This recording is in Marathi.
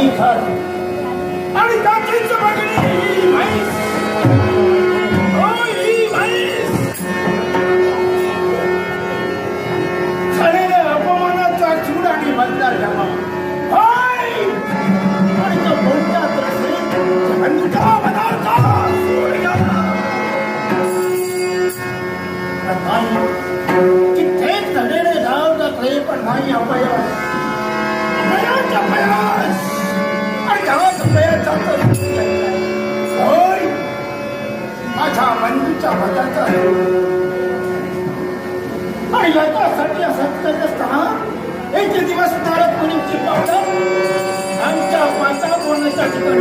नाही खात आणि काकींचं बघणे ही म्हैस, हो ही म्हैस झालेल्या अपमानाचा चूड आणि बदला घ्यावा. होय आणि तो कोणत्याच रस्त्यात झंझा बनाचा सोड घ्यावा. नाही कित्येक झालेले धाव टाकले पण नाही अपयश, अपयश अपयश आणि गावात अपयशाचा होय माझ्या बंधूच्या भटाचा आणि याच्यासाठी असं करत असताना एक दिवस नारद मुनींची पावलं आमच्या पाचा बोलण्याच्या ठिकाणी